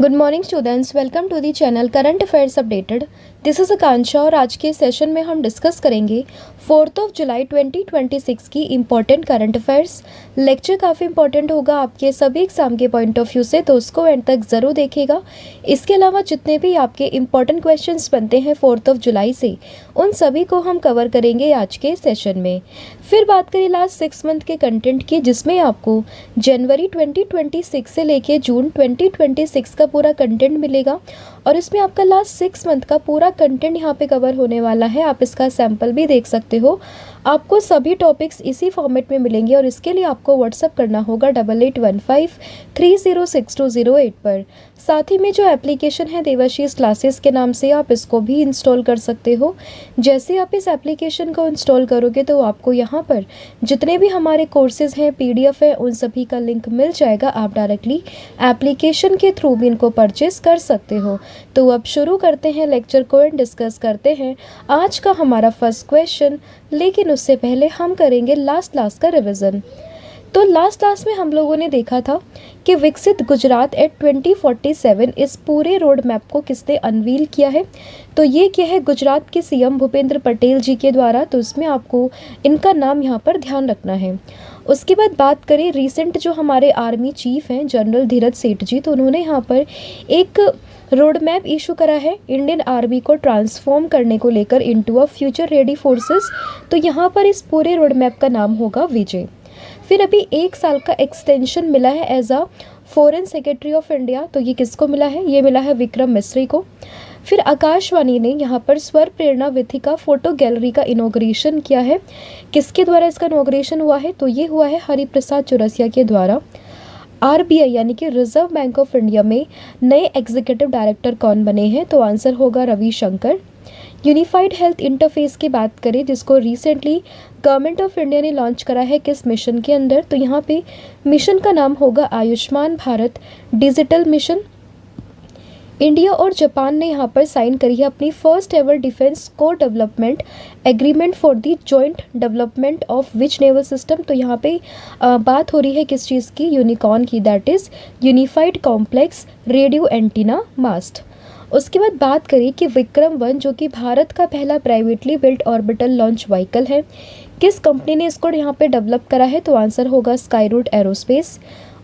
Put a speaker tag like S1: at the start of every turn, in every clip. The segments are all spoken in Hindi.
S1: Good morning students, welcome to the channel current affairs updated. This is Akanksha और आज के सेशन में हम डिस्कस करेंगे 4 जुलाई 2026 की इम्पॉर्टेंट करंट अफेयर्स। लेक्चर काफ़ी इंपॉर्टेंट होगा आपके सभी एग्जाम के पॉइंट ऑफ व्यू से, तो उसको एंड तक ज़रूर देखिएगा। इसके अलावा जितने भी आपके इम्पॉर्टेंट क्वेश्चंस बनते हैं 4 जुलाई से, उन सभी को हम कवर करेंगे आज के सेशन में। फिर बात करें लास्ट 6 मंथ के कंटेंट की, जिसमें आपको जनवरी 2026 से लेके जून 2026 का पूरा कंटेंट मिलेगा और इसमें आपका लास्ट 6 मंथ का पूरा कंटेंट यहाँ पे कवर होने वाला है। आप इसका सैंपल भी देख सकते हो। आपको सभी टॉपिक्स इसी फॉर्मेट में मिलेंगे और इसके लिए आपको व्हाट्सअप करना होगा 8815306208 पर। साथ ही में जो एप्लीकेशन है देवाशीष क्लासेस के नाम से, आप इसको भी इंस्टॉल कर सकते हो। जैसे आप इस एप्लीकेशन को इंस्टॉल करोगे तो आपको यहाँ पर जितने भी हमारे कोर्सेज़ हैं, PDF है, उन सभी का लिंक मिल जाएगा। आप डायरेक्टली एप्लीकेशन के थ्रू भी इनको परचेस कर सकते हो। तो अब शुरू करते हैं लेक्चर को एंड डिस्कस करते हैं आज का हमारा फर्स्ट क्वेश्चन। लेकिन उससे पहले हम करेंगे लास्ट का रिवीजन। तो लास्ट में हम लोगों ने देखा था कि विकसित गुजरात एट 2047 इस पूरे रोड मैप को किसने अनवील किया है। तो ये क्या है, गुजरात के CM भूपेंद्र पटेल जी के द्वारा। तो इसमें आपको इनका नाम यहाँ पर ध्यान रखना है। उसके बाद बात करें रिसेंट जो हमारे आर्मी चीफ हैं जनरल धीरज सेठ जी, तो उन्होंने यहाँ पर एक रोड मैप इशू करा है इंडियन आर्मी को ट्रांसफॉर्म करने को लेकर into a future ready forces. तो यहाँ पर इस पूरे रोड मैप का नाम होगा विजय। फिर अभी 1 साल का एक्सटेंशन मिला है as a foreign secretary of India. तो ये किसको मिला है? ये मिला है विक्रम मिस्री को। फिर आकाशवाणी ने यहाँ पर स्वर प्रेरणा वेदिका फोटो गैलरी का इनॉग्रेशन किया है। किसके द्वारा इसका इनॉग्रेशन हुआ है? तो ये हुआ है हरिप्रसाद चौरसिया के द्वारा। RBI यानी कि रिजर्व बैंक ऑफ इंडिया में नए एग्जीक्यूटिव डायरेक्टर कौन बने हैं? तो आंसर होगा रविशंकर। यूनिफाइड हेल्थ इंटरफेस की बात करें, जिसको रिसेंटली गवर्नमेंट ऑफ इंडिया ने लॉन्च करा है, किस मिशन के अंदर? तो यहाँ पे मिशन का नाम होगा Ayushman Bharat digital mission. India और जापान ने यहाँ पर साइन करी है अपनी फर्स्ट एवर डिफेंस को development agreement for the joint development of which naval system. तो यहाँ पे बात हो रही है किस चीज़ की? यूनिकॉर्न की, that is unified complex radio antenna mast. उसके बाद बात करें कि विक्रम-1 जो कि भारत का पहला privately built orbital launch vehicle है, किस कंपनी ने इसको यहाँ पे डेवलप करा है? तो आंसर होगा स्काईरूट एरोस्पेस।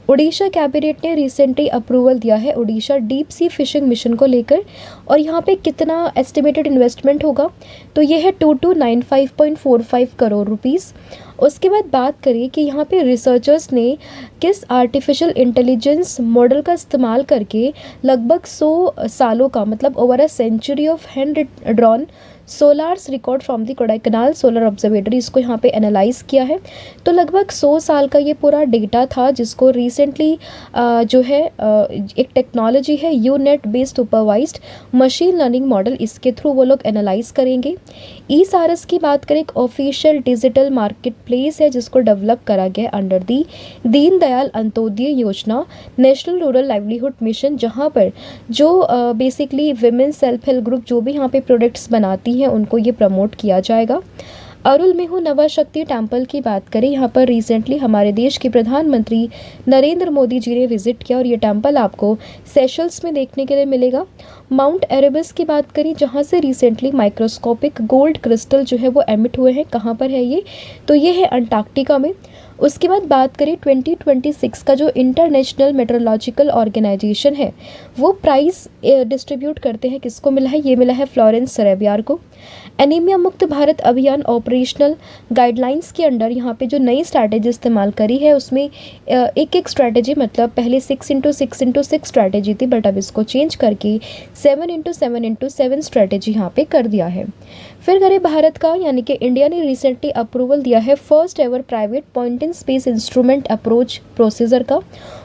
S1: उड़ीसा कैबिनेट ने रिसेंटली अप्रूवल दिया है Orissa deep sea fishing mission को लेकर, और यहाँ पे कितना एस्टिमेटेड इन्वेस्टमेंट होगा? तो ये है 2295.45 करोड़ रुपीज़। उसके बाद बात करें कि यहाँ पे रिसर्चर्स ने किस आर्टिफिशियल इंटेलिजेंस मॉडल का इस्तेमाल करके लगभग 100 सालों का, मतलब over a century of hand drawn solars record from the Kodaikanal solar observatory, इसको यहाँ पे एनालाइज किया है। तो लगभग 100 साल का ये पूरा डेटा था, जिसको रिसेंटली जो है एक टेक्नोलॉजी है unit based supervised machine learning model, इसके थ्रू वो लोग एनालाइज करेंगे। ई-सारस की बात करें, एक ऑफिशियल डिजिटल मार्केट प्लेस है जिसको डेवलप करा गया अंडर दी दीनदयाल अंत्योदय योजना नेशनल रूरल लाइवलीहुड मिशन, जहाँ पर जो basically women self help group जो भी यहाँ पे प्रोडक्ट्स बनाती हैं उनको ये प्रमोट किया जाएगा। अरुल मेहू नवा शक्ति टेम्पल की बात करें, यहाँ पर रिसेंटली हमारे देश के प्रधानमंत्री नरेंद्र मोदी जी ने विजिट किया और ये टेम्पल आपको सेशल्स में देखने के लिए मिलेगा। माउंट एरेबस की बात करें, जहाँ से रिसेंटली माइक्रोस्कोपिक गोल्ड क्रिस्टल जो है वो एमिट हुए हैं। कहाँ पर है ये? तो ये है अंटार्कटिका में। उसके बाद बात करें 2026 का जो इंटरनेशनल मेट्रोलॉजिकल ऑर्गेनाइजेशन है वो प्राइज़ डिस्ट्रीब्यूट करते हैं, किसको मिला है? ये मिला है फ्लोरेंस सेरेबियार को। एनीमिया मुक्त भारत अभियान ऑपरेशनल गाइडलाइंस के अंडर यहाँ पे जो नई स्ट्रैटेजी इस्तेमाल करी है, उसमें एक स्ट्रैटेजी, मतलब पहले 6x6x6 स्ट्रैटेजी थी, बट अब इसको चेंज करके 7x7x7 स्ट्रैटेजी यहाँ पे कर दिया है। फिर करें भारत का, यानी कि इंडिया ने रिसेंटली अप्रूवल दिया है first ever private point in space instrument approach procedure का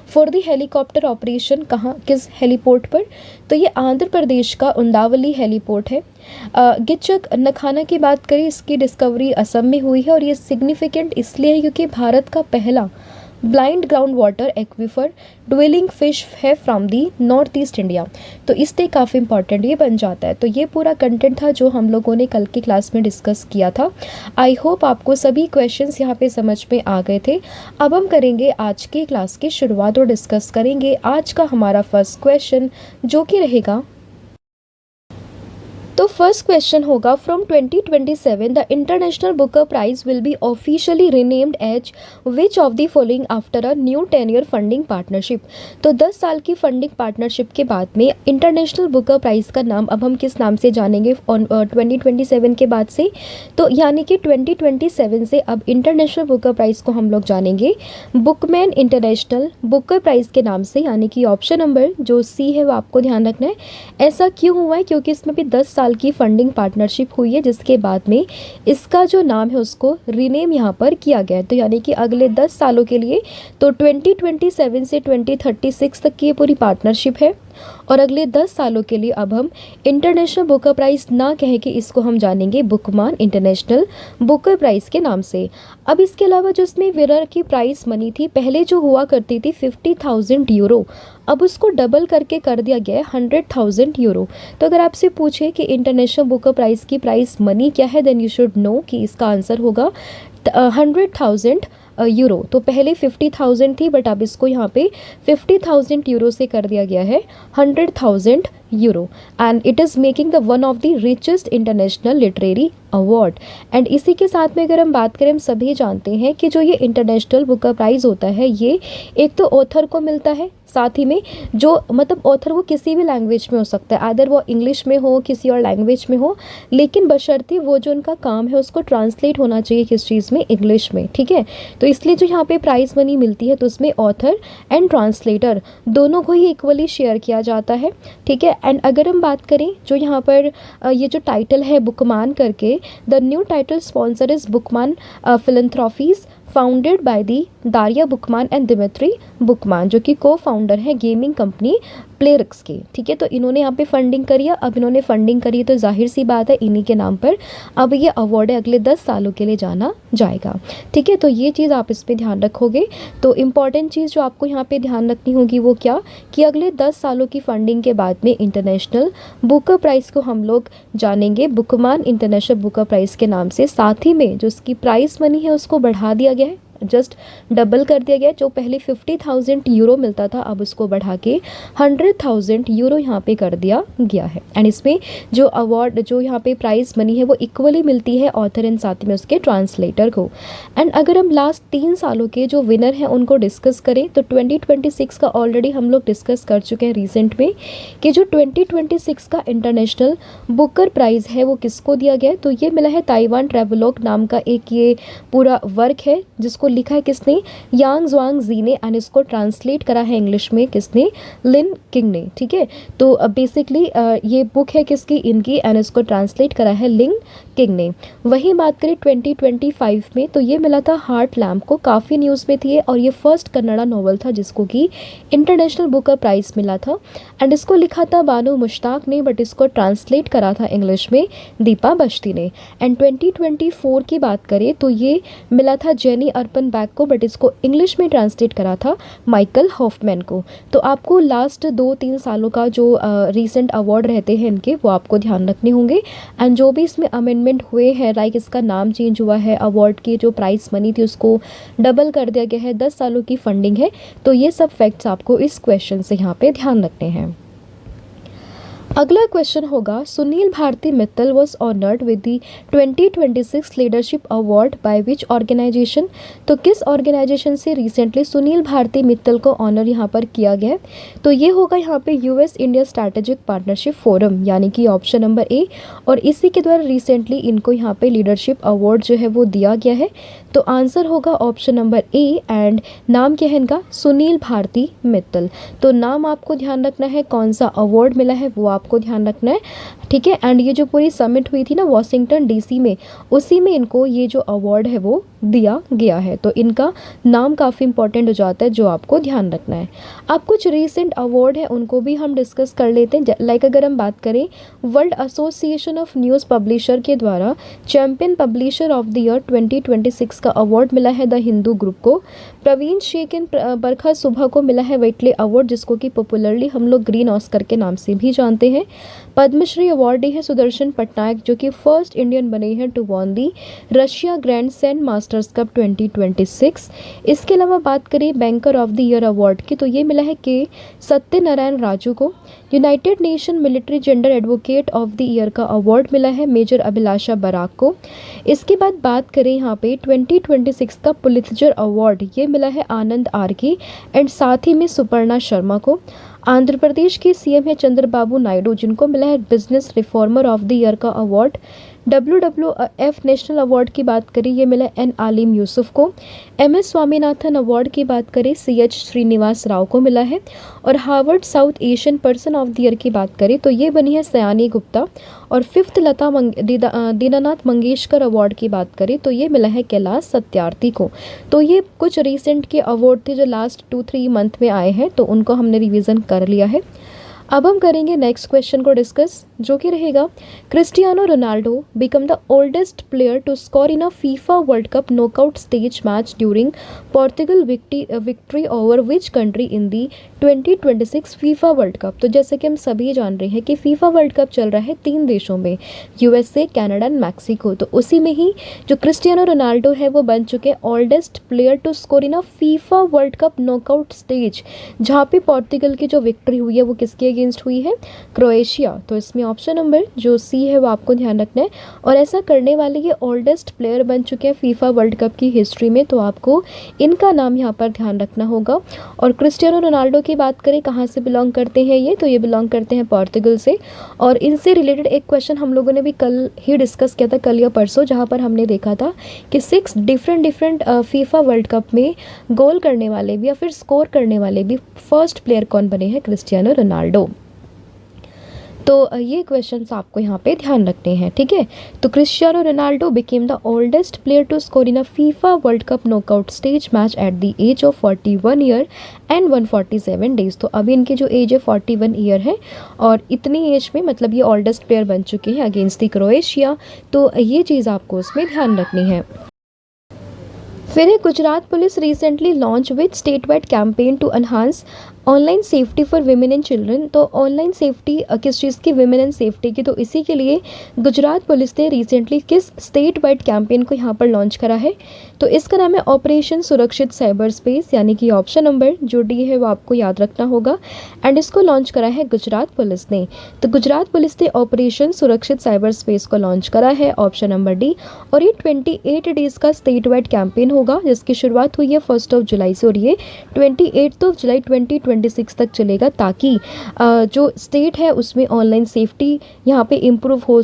S1: फॉर द हेलीकॉप्टर ऑपरेशन। कहाँ, किस हेलीपोर्ट पर? तो ये आंध्र प्रदेश का उंदावली हेलीपोर्ट है। गिच्चक नखाना की बात करें, इसकी डिस्कवरी असम में हुई है और ये सिग्निफिकेंट इसलिए है क्योंकि भारत का पहला blind ground water aquifer dwelling fish है from the north east India. तो इससे काफ़ी इंपॉर्टेंट ये बन जाता है। तो ये पूरा कंटेंट था जो हम लोगों ने कल की क्लास में डिस्कस किया था। आई होप आपको सभी क्वेश्चंस यहाँ पे समझ में आ गए थे। अब हम करेंगे आज की क्लास की शुरुआत और डिस्कस करेंगे आज का हमारा फर्स्ट क्वेश्चन, जो कि रहेगा, तो फर्स्ट क्वेश्चन होगा, from 2027 the international Booker prize will be officially renamed as which of the following after a new 10-year funding partnership. तो 10 साल की फंडिंग पार्टनरशिप के बाद में इंटरनेशनल बुकर प्राइज का नाम अब हम किस नाम से जानेंगे 2027 के बाद से। तो यानी कि 2027 से अब इंटरनेशनल बुकर प्राइज को हम लोग जानेंगे बुकमैन इंटरनेशनल बुकर प्राइज के नाम से, यानी कि ऑप्शन नंबर जो सी है वो आपको ध्यान रखना है। ऐसा क्यों हुआ है? क्योंकि इसमें भी 10 साल की फंडिंग पार्टनरशिप हुई है, जिसके बाद में इसका जो नाम है उसको रीनेम यहाँ पर किया गया है। तो यानी कि अगले 10 सालों के लिए, तो 2027 से 2036 तक की ये पूरी पार्टनरशिप है, और अगले 10 सालों के लिए अब हम इंटरनेशनल बुकर प्राइज़ ना कह के इसको हम जानेंगे बुकमान इंटरनेशनल बुकर प्राइज़ के नाम से। अब इसके अलावा जो इसमें विनर की प्राइस मनी थी, पहले जो हुआ करती थी 50,000 यूरो, अब उसको डबल करके कर दिया गया है 100,000 यूरो। तो अगर आपसे पूछे कि इंटरनेशनल बुकर प्राइज़ की प्राइस मनी क्या है, देन यू शुड नो कि इसका आंसर होगा 100,000 यूरो। तो पहले 50,000 थी, बट अब इसको यहाँ पे 50,000 यूरो से कर दिया गया है 100,000 euro, and it is making the one of the richest international literary award. And इसी के साथ में अगर हम बात करें, हम सभी जानते हैं कि जो ये इंटरनेशनल बुकर प्राइज़ होता है, ये एक तो ऑथर को मिलता है, साथ ही में जो मतलब ऑथर वो किसी भी लैंग्वेज में हो सकता है, आदर वो इंग्लिश में हो, किसी और लैंग्वेज में हो, लेकिन बशर्ते वो जो उनका काम है उसको ट्रांसलेट होना चाहिए किस चीज़ में, इंग्लिश में, ठीक है। तो इसलिए जो यहाँ पे प्राइज़ मनी मिलती है, तो उसमें ऑथर एंड ट्रांसलेटर दोनों को ही इक्वली शेयर किया जाता है, ठीक है। एंड अगर हम बात करें जो यहाँ पर ये जो टाइटल है बुकमान करके, the new title sponsor is Bukhman philanthropies founded by the Daria Bukhman and Dimitri Bukhman, जो कि को फाउंडर है गेमिंग कंपनी प्लेरिक्स के, ठीक है। तो इन्होंने यहाँ पे फंडिंग करी है। अब इन्होंने फंडिंग करी है तो जाहिर सी बात है इन्हीं के नाम पर अब ये अवार्ड है अगले 10 सालों के लिए जाना जाएगा, ठीक है। तो ये चीज़ आप इस पर ध्यान रखोगे। तो इम्पॉर्टेंट चीज़ जो आपको यहाँ पे ध्यान रखनी होगी वो क्या, कि अगले 10 सालों की फंडिंग के बाद में इंटरनेशनल बुकर प्राइज़ को हम लोग जानेंगे बुकमान इंटरनेशनल बुकर प्राइज़ के नाम से। साथ ही में जो उसकी प्राइस मनी है उसको बढ़ा दिया गया है, जस्ट डबल कर दिया गया। जो पहले 50,000 यूरो मिलता था, अब उसको बढ़ा के 100,000 यूरो यहाँ पे कर दिया गया है। एंड इसमें जो अवार्ड जो यहाँ पे प्राइस मनी है वो इक्वली मिलती है ऑथर एंड साथ में उसके ट्रांसलेटर को। एंड अगर हम लास्ट 3 सालों के जो विनर हैं उनको डिस्कस करें, तो 2026 का ऑलरेडी हम लोग डिस्कस कर चुके हैं रिसेंट में, कि जो 2026 का इंटरनेशनल बुकर प्राइज़ है वो किसको दिया गया है। तो ये मिला है ताइवान ट्रेवलॉग नाम का एक ये पूरा वर्क है, जिसको लिखा है किसने, यांग ज़ुआंग जी ने, एंड इसको ट्रांसलेट करा है इंग्लिश में किसने, लिन किंग ने, ठीक है। तो बेसिकली ये बुक है किसकी, इनकी, एंड इसको ट्रांसलेट करा है लिन किंग ने। वही बात करें 2025 में, तो ये मिला था हार्ट लैम्प को, काफ़ी न्यूज़ में थी और ये फर्स्ट कन्नड़ा नॉवल था जिसको कि इंटरनेशनल बुकर प्राइज़ मिला था। एंड इसको लिखा था बानो मुश्ताक ने, बट इसको ट्रांसलेट करा था इंग्लिश में दीपा बश्ती ने। एंड 2024 की बात करें तो ये मिला था जेनी अर्पन बैक को, बट इसको इंग्लिश में ट्रांसलेट करा था माइकल हॉफमैन को। तो आपको लास्ट 2-3 सालों का जो रीसेंट अवार्ड रहते हैं इनके, वो आपको ध्यान रखने होंगे। एंड जो भी इसमें अमेंडमेंट हुए हैं, लाइक इसका नाम चेंज हुआ है, अवार्ड की जो प्राइस मनी थी उसको डबल कर दिया गया है, 10 सालों की फंडिंग है, तो ये सब फैक्ट्स आपको इस क्वेश्चन से यहाँ पे ध्यान रखने हैं। अगला क्वेश्चन होगा, Sunil Bharti Mittal was honoured with the 2026 leadership award by which organisation. तो किस ऑर्गेनाइजेशन से रिसेंटली सुनील भारती मित्तल को ऑनर यहाँ पर किया गया है। तो ये होगा यहाँ पे US India strategic partnership forum, यानी कि ऑप्शन नंबर ए, और इसी के द्वारा रिसेंटली इनको यहाँ पे लीडरशिप अवार्ड जो है वो दिया गया है। तो आंसर होगा ऑप्शन नंबर ए, एंड नाम क्या है इनका, सुनील भारती मित्तल। तो नाम आपको ध्यान रखना है, कौन सा अवार्ड मिला है वो आपको ध्यान रखना है, ठीक है। एंड ये जो पूरी समिट हुई थी ना वॉशिंगटन डीसी में, उसी में इनको ये जो अवार्ड है वो दिया गया है। तो इनका नाम काफ़ी इंपॉर्टेंट हो जाता है जो आपको ध्यान रखना है। अब कुछ रीसेंट अवार्ड है उनको भी हम डिस्कस कर लेते हैं। लाइक अगर हम बात करें world association of news publisher के द्वारा champion publisher of the year 2026 का अवार्ड मिला है द हिंदू ग्रुप को। प्रवीण शेख एंड बरखा सुबह को मिला है वेटले अवार्ड, जिसको कि पॉपुलरली हम लोग ग्रीन ऑस्कर के नाम से भी जानते हैं। पद्मश्री अवार्डी है सुदर्शन पटनायक, जो कि फर्स्ट इंडियन बने हैं to won the Russia grand sand masters cup 2026। इसके अलावा बात करें banker of the year award की, तो ये मिला है के सत्यनारायण राजू को। United nation military gender advocate of the year का अवार्ड मिला है मेजर अभिलाषा बराक को। इसके बाद बात करें यहाँ पे 2026 का पुलित्जर अवार्ड, ये मिला है आनंद आर्की एंड साथ ही में सुपर्णा शर्मा को। आंध्र प्रदेश के सीएम है चंद्रबाबू नायडू, जिनको मिला है business reformer of the year का अवार्ड। WWF नेशनल अवार्ड की बात करें, ये मिला एन आलिम यूसुफ को। MS स्वामीनाथन अवार्ड की बात करें CH श्रीनिवास राव को मिला है। और Harvard south Asian person of the year की बात करें तो ये बनी है सयानी गुप्ता। और फिफ्थ दीनानाथ मंगेशकर अवार्ड की बात करें तो ये मिला है कैलाश सत्यार्थी को। तो ये कुछ रिसेंट के अवार्ड थे जो लास्ट 2-3 मंथ में आए हैं, तो उनको हमने रिवीजन कर लिया है। अब हम करेंगे नेक्स्ट क्वेश्चन को डिस्कस, जो कि रहेगा Cristiano Ronaldo become the oldest player to score in a FIFA world cup knockout stage match during Portugal victory over which country in the 2026 FIFA world cup. तो जैसे कि हम सभी जान रहे हैं कि फीफा वर्ल्ड कप चल रहा है 3 देशों में, USA, कनाडा एंड मैक्सिको। तो उसी में ही जो क्रिस्टियानो रोनाल्डो है वो बन चुके हैं oldest player to score in a FIFA world cup knockout stage, जहाँ पे पोर्टुगल की जो विक्ट्री हुई है वो किसके अगेंस्ट हुई है, क्रोएशिया। तो इसमें ऑप्शन नंबर जो सी है वो आपको ध्यान रखना है। और ऐसा करने वाले ये ओल्डेस्ट प्लेयर बन चुके हैं फीफा वर्ल्ड कप की हिस्ट्री में, तो आपको इनका नाम यहाँ पर ध्यान रखना होगा। और क्रिस्टियानो रोनाल्डो की बात करें कहाँ से बिलोंग करते हैं ये, तो ये बिलोंग करते हैं पोर्टुगल से। और इनसे रिलेटेड एक क्वेश्चन हम लोगों ने भी कल ही डिस्कस किया था, कल या परसों, जहाँ पर हमने देखा था कि 6 डिफरेंट फीफा वर्ल्ड कप में गोल करने वाले भी या फिर स्कोर करने वाले भी फर्स्ट प्लेयर कौन बने हैं, क्रिस्टियानो रोनाल्डो। तो ये क्वेश्चंस आपको यहाँ पे ध्यान रखने हैं, ठीक है। तो Cristiano Ronaldo became the oldest player to score in a FIFA world cup knockout stage match at the age of 41 year and 147 days. तो अभी इनकी जो एज है 41 ईयर है, और इतनी एज में मतलब ये ओल्डेस्ट प्लेयर बन चुके हैं अगेंस्ट द क्रोएशिया। तो ये चीज़ आपको उसमें ध्यान रखनी है। फिर है Gujarat police recently launch with state wide campaign to enhance online safety for women and children. तो ऑनलाइन सेफ्टी किस चीज़ की, विमेन एंड सेफ्टी की। तो इसी के लिए गुजरात पुलिस ने रिसेंटली किस स्टेट वाइड कैंपेन को यहाँ पर लॉन्च करा है, तो इसका नाम है ऑपरेशन सुरक्षित साइबर स्पेस, यानी कि ऑप्शन नंबर जो डी है वो आपको याद रखना होगा। एंड इसको लॉन्च करा है गुजरात पुलिस ने। तो गुजरात पुलिस ने ऑपरेशन सुरक्षित साइबर स्पेस को लॉन्च करा है, ऑप्शन नंबर डी। और ये 28 डेज़ का स्टेट वाइड कैंपेन होगा, जिसकी शुरुआत हुई है 1 जुलाई से, और ये 28 जुलाई 2026 तक चलेगा, ताकि जो स्टेट है उसमें ऑनलाइन सेफ्टी यहाँ पे इम्प्रूव हो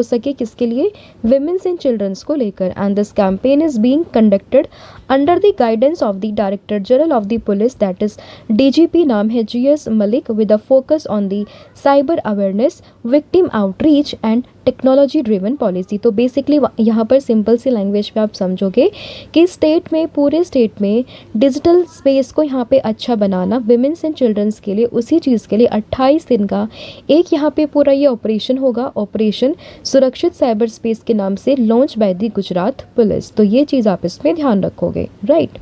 S1: सके किसके लिए, विमेंस एंड चिल्ड्रंस को लेकर। And this campaign is being conducted under the guidance of the director general of the police, that is DGP, नाम है GS Malik, with a focus on the cyber awareness, victim outreach and technology driven policy. तो बेसिकली यहाँ पर सिंपल सी लैंग्वेज में आप समझोगे कि स्टेट में, पूरे स्टेट में डिजिटल स्पेस को यहाँ पे अच्छा बनाना विमेंस एंड चिल्ड्रंस के लिए, उसी चीज़ के लिए 28 दिन का एक यहाँ पे पूरा ये ऑपरेशन होगा, ऑपरेशन सुरक्षित साइबर स्पेस के नाम से, launch by the Gujarat police. तो ये चीज़ आप इसमें ध्यान रखोगे, राइट।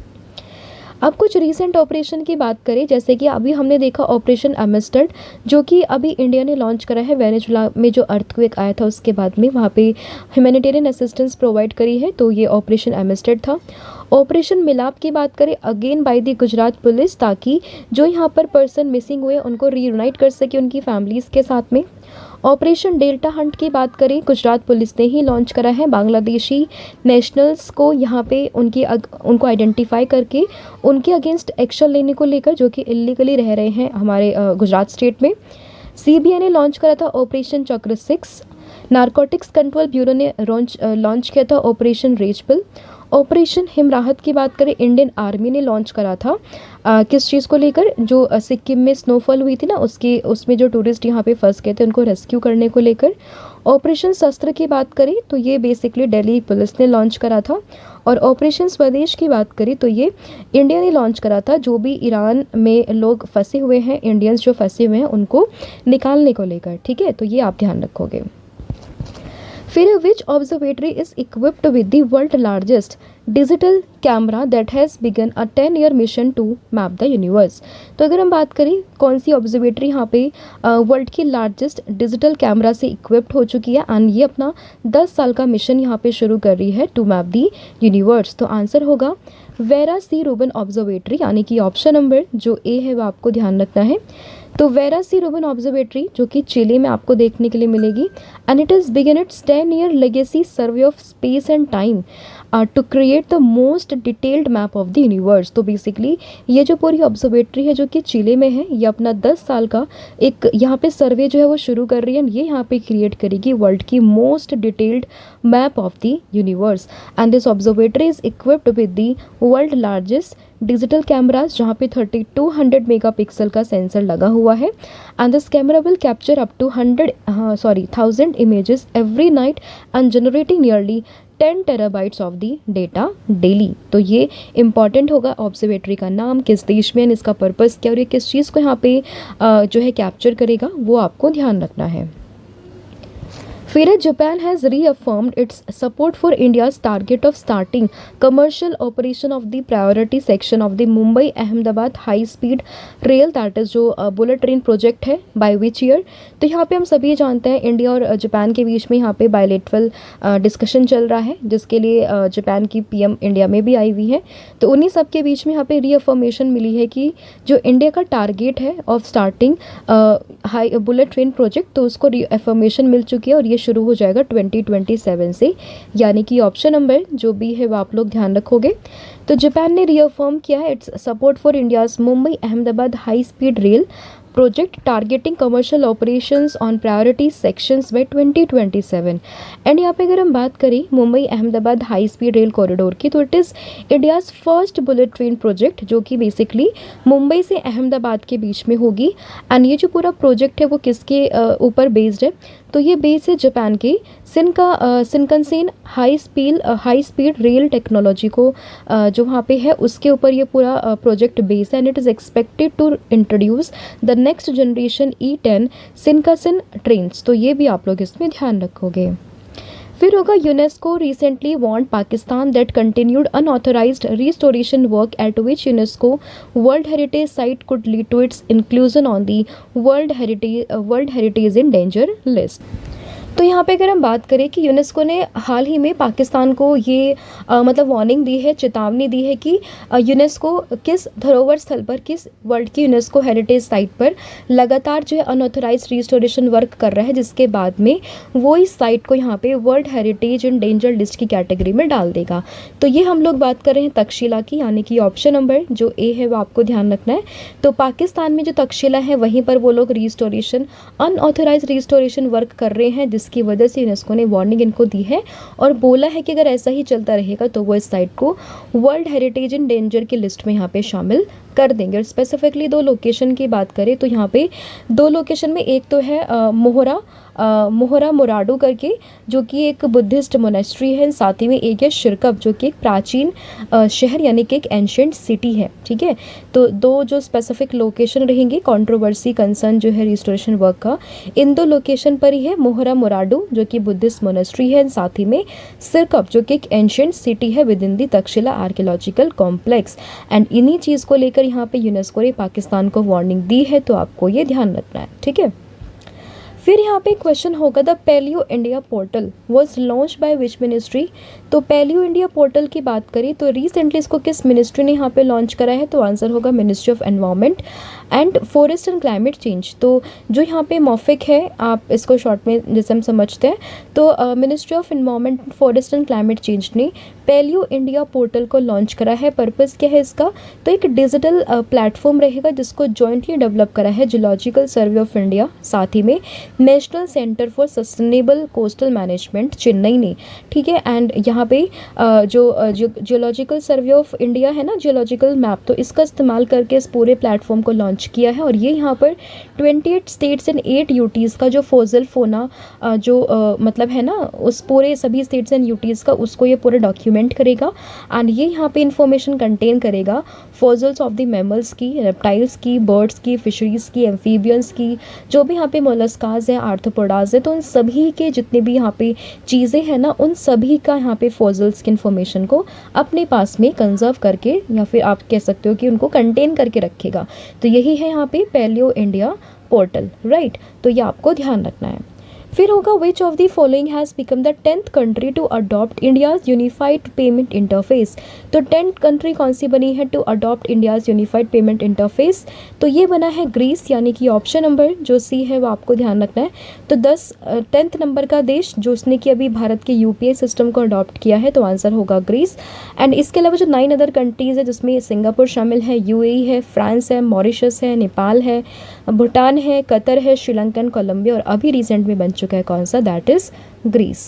S1: अब कुछ रीसेंट ऑपरेशन की बात करें, जैसे कि अभी हमने देखा ऑपरेशन एमस्टर्ड, जो कि अभी इंडिया ने लॉन्च करा है। वेनेजुला में जो अर्थक्वेक आया था उसके बाद में वहाँ पे ह्यूमैनिटेरियन असिस्टेंस प्रोवाइड करी है, तो ये ऑपरेशन एमस्टर्ड था। ऑपरेशन मिलाप की बात करें again by the Gujarat police, ताकि जो यहाँ पर पर्सन मिसिंग हुए उनको रीयूनाइट कर सके उनकी फैमिलीज़ के साथ में। ऑपरेशन डेल्टा हंट की बात करें, गुजरात पुलिस ने ही लॉन्च करा है। बांग्लादेशी नेशनल्स को यहाँ पे उनको आइडेंटिफाई करके उनके अगेंस्ट एक्शन लेने को लेकर, जो कि इलीगली रह रहे हैं हमारे गुजरात स्टेट में। CBI ने लॉन्च करा था ऑपरेशन चक्र 6। नारकोटिक्स कंट्रोल ब्यूरो ने लॉन्च किया था ऑपरेशन रेजपिल। ऑपरेशन हिमराहत की बात करें, इंडियन आर्मी ने लॉन्च करा था किस चीज़ को लेकर, जो सिक्किम में स्नोफॉल हुई थी ना, उसमें जो टूरिस्ट यहाँ पे फंस गए थे उनको रेस्क्यू करने को लेकर। ऑपरेशन शस्त्र की बात करें तो ये बेसिकली दिल्ली पुलिस ने लॉन्च करा था। और ऑपरेशन स्वदेश की बात करें तो ये इंडिया ने लॉन्च करा था, जो भी ईरान में लोग फंसे हुए हैं, इंडियंस जो फंसे हुए हैं उनको निकालने को लेकर, ठीक है, तो ये आप ध्यान रखोगे। फिर which observatory is equipped with the world largest digital camera that has begun a 10-year mission to map the universe. तो अगर हम बात करें कौन सी ऑब्जर्वेटरी यहाँ पे वर्ल्ड की लार्जेस्ट डिजिटल कैमरा से इक्विप्ड हो चुकी है एंड ये अपना 10 साल का मिशन यहाँ पे शुरू कर रही है टू मैप द यूनिवर्स, तो आंसर होगा वेरा सी रूबन ऑब्जर्वेटरी, यानी कि ऑप्शन नंबर जो ए है वो आपको ध्यान रखना है। तो वेरा सी रूबन ऑब्जर्वेटरी जो कि चिली में आपको देखने के लिए मिलेगी and it is begin its 10-year legacy survey of space and time to create the most detailed map of the universe. तो बेसिकली ये जो पूरी ऑब्जर्वेटरी है जो कि चिले में है, ये अपना 10 साल का एक यहाँ पे सर्वे जो है वो शुरू कर रही है, ये यहाँ पे क्रिएट करेगी वर्ल्ड की most detailed map of the universe and this observatory is equipped with the world largest digital cameras जहाँ पे 3200 मेगापिक्सल का सेंसर लगा हुआ है and this camera will capture up to 1000 images every night and generating nearly 10 terabytes of the data daily. तो ये इंपॉर्टेंट होगा, ऑब्जर्वेटरी का नाम, किस देश में, इसका पर्पस क्या और ये किस चीज़ को यहाँ पे जो है कैप्चर करेगा, वो आपको ध्यान रखना है। फिर Japan has reaffirmed its support for India's target of starting commercial operation of the priority section of the Mumbai Ahmedabad high speed rail, that is जो बुलेट ट्रेन प्रोजेक्ट है, बाय विच ईयर। तो यहाँ पे हम सभी जानते हैं इंडिया और जापान के बीच में यहाँ पे बायलेटरल डिस्कशन चल रहा है, जिसके लिए जापान की पीएम इंडिया में भी आई हुई है। तो उन्हीं सब के बीच में यहाँ पे रीअफर्मेशन मिली है कि जो इंडिया का टारगेट है of starting high bullet train project, तो उसको रीअफर्मेशन मिल चुकी है और ये शुरू हो जाएगा 2027 से, यानी कि ऑप्शन नंबर जो बी है वो आप लोग ध्यान रखोगे। तो जापान ने रीअफर्म किया है it's support for India's Mumbai Ahmedabad high speed rail project targeting commercial operations on priority sections by 2027 and यहाँ पे अगर हम बात करें Mumbai Ahmedabad high speed rail corridor की, तो it is India's first bullet train project जो कि बेसिकली मुंबई से अहमदाबाद के बीच में होगी एंड ये जो पूरा प्रोजेक्ट है वो किसके ऊपर बेस्ड है, तो ये बेस है जापान के Shinkansen high speed rail technology को जो वहाँ पे है उसके ऊपर ये पूरा प्रोजेक्ट बेस है and it is expected to introduce the next generation E10 Shinkansen trains. तो ये भी आप लोग इसमें ध्यान रखोगे। फिर होगा UNESCO recently warned Pakistan that continued unauthorised restoration work at which UNESCO world heritage site could lead to its inclusion on the world heritage in danger list. तो यहाँ पे अगर हम बात करें कि यूनेस्को ने हाल ही में पाकिस्तान को ये मतलब वार्निंग दी है, चेतावनी दी है कि यूनेस्को किस धरोहर स्थल पर, किस वर्ल्ड की यूनेस्को हेरिटेज साइट पर लगातार जो है अनऑथराइज रिस्टोरेशन वर्क कर रहा है, जिसके बाद में वो इस साइट को यहाँ पे world heritage in danger list की कैटेगरी में डाल देगा। तो ये हम लोग बात कर रहे हैं तक्षशिला की, यानी कि ऑप्शन नंबर जो ए है वो आपको ध्यान रखना है। तो पाकिस्तान में जो तक्षशिला है वहीं पर वो लोग रिस्टोरेशन अनऑथराइज रिस्टोरेशन वर्क कर रहे हैं, जिसकी वजह से यूनेस्को ने वार्निंग इनको दी है और बोला है कि अगर ऐसा ही चलता रहेगा तो वो इस साइट को वर्ल्ड हेरिटेज इन डेंजर की लिस्ट में यहाँ पे शामिल कर देंगे। और स्पेसिफिकली 2 लोकेशन की बात करें तो यहाँ पे 2 लोकेशन में एक तो है मोहरा मोराडू करके जो कि एक बुद्धिस्ट मोनेस्ट्री है, साथ ही में एक है शिरकप जो कि एक प्राचीन शहर यानी कि एक एंशिएंट सिटी है, ठीक है। तो 2 जो स्पेसिफिक लोकेशन रहेंगी कंट्रोवर्सी कंसर्न जो है रिस्टोरेशन वर्क का, इन 2 लोकेशन पर ही है, मोहरा मोराडू जो कि बुद्धिस्ट मोनेस्ट्री है, साथ ही में सिरकप जो कि एक एंशिएंट सिटी है with in the Takshashila archaeological complex. And इन्हीं चीज़ को लेकर यहाँ पे यूनेस्को ने पाकिस्तान को वार्निंग दी है, तो आपको ये ध्यान रखना है, ठीक है। फिर यहाँ पे क्वेश्चन होगा the paleo India portal was launch by which ministry. तो पैलियो इंडिया पोर्टल की बात करें तो रिसेंटली इसको किस मिनिस्ट्री ने यहाँ पे लॉन्च करा है, तो आंसर होगा ministry of environment and forest and climate change. तो जो यहाँ पे मॉफिक है, आप इसको शॉर्ट में जैसे हम समझते हैं, तो ministry of environment forest and climate change ने पैलियो इंडिया पोर्टल को लॉन्च करा है। पर्पस क्या है इसका, तो एक डिजिटल प्लेटफॉर्म रहेगा जिसको जॉइंटली डेवलप करा है जियोलॉजिकल सर्वे ऑफ इंडिया, साथ ही में national centre for sustainable coastal management Chennai ने, ठीक है। एंड यहाँ पे जो जियोलॉजिकल सर्वे ऑफ इंडिया है ना, जियोलॉजिकल मैप, तो इसका इस्तेमाल करके इस पूरे प्लेटफॉर्म को लॉन्च किया है और ये यहाँ पर 28 स्टेट्स एंड 8 यूटीज़ का जो फोना जो मतलब है ना, उस पूरे सभी स्टेट्स एंड यूटीज़ का उसको ये पूरा डॉक्यूमेंट इम्प्लीमेंट करेगा। एंड ये यहाँ पे इंफॉर्मेशन कंटेन करेगा फॉसिल्स ऑफ द मैमल्स की, रेप्टाइल्स की, बर्ड्स की, फिशरीज़ की, एम्फीबियंस की, जो भी यहाँ पे मोलस्काज है, आर्थ्रोपोडाज है, तो उन सभी के जितने भी यहाँ पे चीज़ें हैं ना, उन सभी का यहाँ पे फॉसिल्स की इन्फॉर्मेशन को अपने पास में कंजर्व करके, या फिर आप कह सकते हो कि उनको कंटेन करके रखेगा। तो यही है यहाँ पे पैलियो इंडिया पोर्टल, राइट। तो ये आपको ध्यान रखना है। फिर होगा which of the following has become the 10th country to adopt India's unified payment interface. तो 10th कंट्री कौन सी बनी है to adopt India's unified payment interface? तो ये बना है ग्रीस, यानी कि ऑप्शन नंबर जो सी है वो आपको ध्यान रखना है। तो 10th नंबर का देश जो उसने कि अभी भारत के यूपीआई सिस्टम को अडॉप्ट किया है, तो आंसर होगा ग्रीस। एंड इसके अलावा जो 9 अदर कंट्रीज़ है, जिसमें सिंगापुर शामिल है, यूएई है, फ्रांस है, मॉरिशस है, नेपाल है, भूटान है, कतर है, श्रीलंकन, कोलंबिया, और अभी रिसेंट में बन चुका है कौन सा, दैट इज ग्रीस।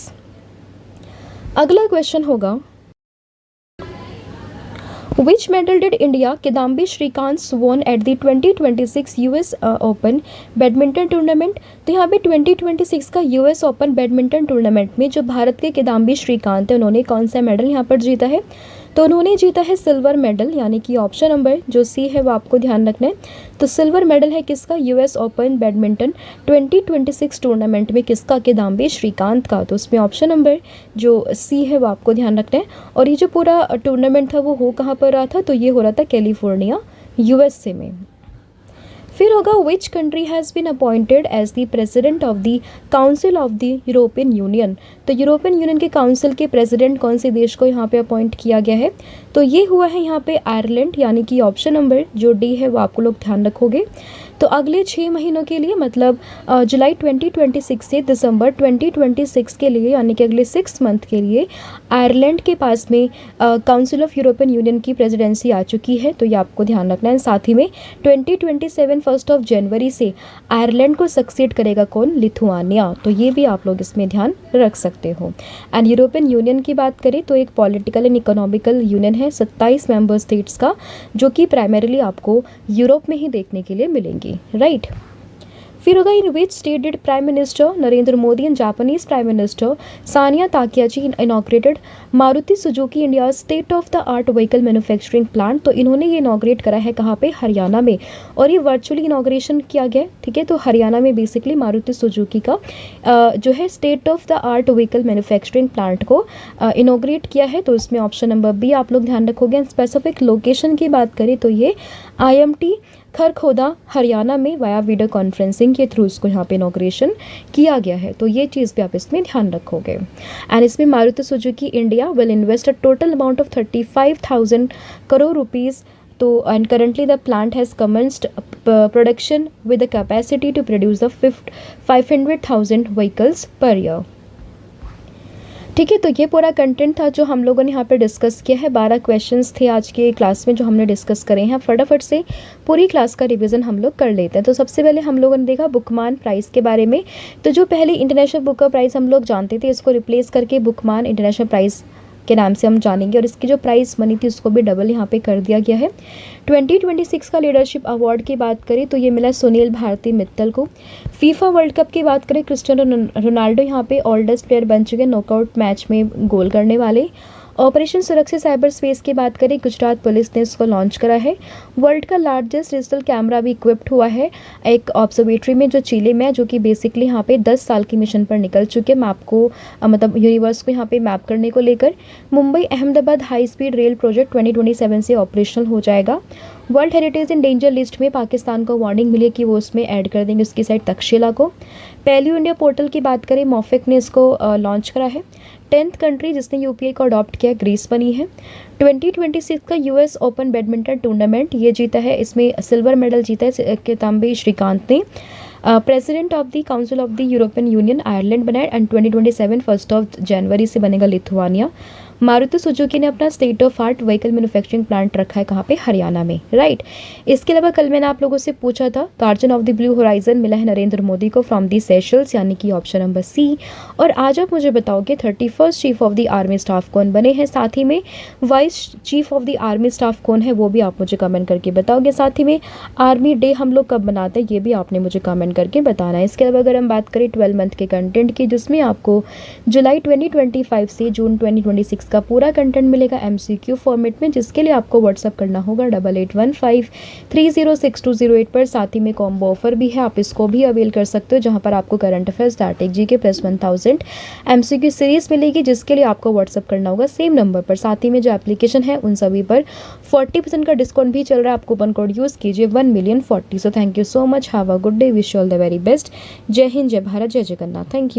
S1: अगला क्वेश्चन होगा Which medal did India Kidambi Shrikant won at the 2026 US Open badminton tournament? तो यहाँ पे 2026 का US ओपन बैडमिंटन टूर्नामेंट में जो भारत के किदाम्बी श्रीकांत है, उन्होंने कौन सा मेडल यहाँ पर जीता है? तो उन्होंने जीता है सिल्वर मेडल, यानी कि ऑप्शन नंबर जो सी है वो आपको ध्यान रखना है। तो सिल्वर मेडल है किसका? US ओपन बैडमिंटन 2026 टूर्नामेंट में किसका? किदाम्बी श्रीकांत का। तो उसमें ऑप्शन नंबर जो सी है वो आपको ध्यान रखना है। और ये जो पूरा टूर्नामेंट था वो हो कहाँ पर रहा था? तो ये हो रहा था कैलिफोर्निया, USA में। फिर होगा which country has been appointed as the president of the council of the European Union? तो यूरोपियन यूनियन के काउंसिल के प्रेसिडेंट कौन से देश को यहाँ पे अपॉइंट किया गया है? तो ये हुआ है यहाँ पे आयरलैंड, यानी कि ऑप्शन नंबर जो डी है वो आपको लोग ध्यान रखोगे। तो अगले 6 महीनों के लिए, मतलब जुलाई 2026 से दिसंबर 2026 के लिए, यानी कि अगले 6 मंथ के लिए आयरलैंड के पास में काउंसिल ऑफ यूरोपियन यूनियन की प्रेसिडेंसी आ चुकी है। तो ये आपको ध्यान रखना है। साथ ही में 2027 1 जनवरी से आयरलैंड को सक्सीड करेगा कौन? लिथुआनिया। तो ये भी आप लोग इसमें ध्यान रख सकते हो। एंड यूरोपियन यूनियन की बात करें तो एक पॉलिटिकल एंड इकोनॉमिकल यूनियन है 27 मेंबर स्टेट्स का, जो कि प्राइमरीली आपको यूरोप में ही देखने के लिए मिलेंगी, राइट। फिर होगा in which state did prime minister Narendra Modi and Japanese prime minister Sanae Takaichi inaugurated Maruti Suzuki India state of the art vehicle manufacturing plant? तो इन्होंने ये इनॉग्रेट करा है कहाँ पे? हरियाणा में, और ये वर्चुअली इनॉग्रेशन किया गया, ठीक है। तो हरियाणा में बेसिकली मारुति सुजुकी का जो है state of the art vehicle manufacturing plant को इनॉग्रेट किया है। तो इसमें ऑप्शन नंबर बी आप लोग ध्यान रखोगे। स्पेसिफिक लोकेशन की बात करें तो ये IMT खरखोदा हरियाणा में वाया वीडियो कॉन्फ्रेंसिंग के थ्रू इसको यहाँ पे इनॉग्रेशन किया गया है। तो ये चीज़ भी आप इसमें ध्यान रखोगे। एंड इसमें Maruti Suzuki India will invest a total amount of 35,000 crore rupees. तो and currently the plant has commenced production with the capacity to produce the 500,000 vehicles per year, ठीक है। तो ये पूरा कंटेंट था जो हम लोगों ने यहाँ पे डिस्कस किया है। 12 क्वेश्चंस थे आज के क्लास में जो हमने डिस्कस करे हैं। फटाफट से पूरी क्लास का रिवीजन हम लोग कर लेते हैं। तो सबसे पहले हम लोगों ने देखा बुकमान प्राइस के बारे में। तो जो पहले इंटरनेशनल बुक का प्राइस हम लोग जानते थे, इसको रिप्लेस करके बुकमान इंटरनेशनल प्राइस के नाम से हम जानेंगे, और इसकी जो प्राइस मनी थी उसको भी डबल यहाँ पे कर दिया गया है। 2026 का लीडरशिप अवार्ड की बात करें तो ये मिला सुनील भारती मित्तल को। फीफा वर्ल्ड कप की बात करें, क्रिस्टियानो रोनाल्डो यहाँ पे ओल्डेस्ट प्लेयर बन चुके हैं नॉकआउट मैच में गोल करने वाले। ऑपरेशन सुरक्षित साइबर स्पेस की बात करें, गुजरात पुलिस ने इसको लॉन्च करा है। वर्ल्ड का लार्जेस्ट डिजिटल कैमरा भी इक्विप्ड हुआ है एक ऑब्जर्वेटरी में जो चिली में है, जो कि बेसिकली यहाँ पे 10 साल की मिशन पर निकल चुके हैं मैप को मतलब यूनिवर्स को यहाँ पे मैप करने को लेकर। Mumbai Ahmedabad high speed rail project 2027 से ऑपरेशनल हो जाएगा। World heritage in danger list में पाकिस्तान को वार्निंग मिली कि वो उसमें ऐड कर देंगे उसकी साइड तक्षशिला को। पैलियो इंडिया पोर्टल की बात करें, मोफिक ने इसको लॉन्च करा है। 10th कंट्री जिसने यूपीआई को अडॉप्ट किया ग्रीस बनी है। 2026 का US ओपन बैडमिंटन टूर्नामेंट ये जीता है, इसमें सिल्वर मेडल जीता है किदाम्बी श्रीकांत ने। President of the council of the European union Ireland बनाया। एंड 2027 1 जनवरी से बनेगा लिथुआनिया। मारुति सुजुकी ने अपना state of art vehicle manufacturing plant रखा है कहाँ पे? हरियाणा में, राइट। इसके अलावा कल मैंने आप लोगों से पूछा था guardian of the blue horizon मिला है नरेंद्र मोदी को फ्रॉम दी सेशल्स, यानी कि ऑप्शन नंबर सी। और आज आप मुझे बताओगे 31st chief of the army staff कौन बने हैं, साथ ही में vice chief of the army staff कौन है वो भी आप मुझे कमेंट करके बताओगे। साथ ही में आर्मी डे हम लोग कब मनाते हैं ये भी आपने मुझे कमेंट करके बताना है। इसके अलावा अगर हम बात करें 12 मंथ के कंटेंट की, जिसमें आपको जुलाई 2025 से जून 2026 इसका पूरा कंटेंट मिलेगा MCQ फॉर्मेट में, जिसके लिए आपको व्हाट्सअप करना होगा 8815306208 पर। साथ ही में कॉम्बो ऑफर भी है, आप इसको भी अवेल कर सकते हो, जहाँ पर आपको current affairs, static GK plus 1000 MCQ series मिलेगी, जिसके लिए आपको व्हाट्सअप करना होगा सेम नंबर पर। साथ ही में जो एप्लीकेशन है उन सभी पर 40% का डिस्काउंट भी चल रहा है, आप कूपन कोड यूज़ कीजिए 1,000,040। So thank you so much, have a good day, wish you all the very best. जय हिंद, जय भारत, जय जगन्नाथ, थैंक यू।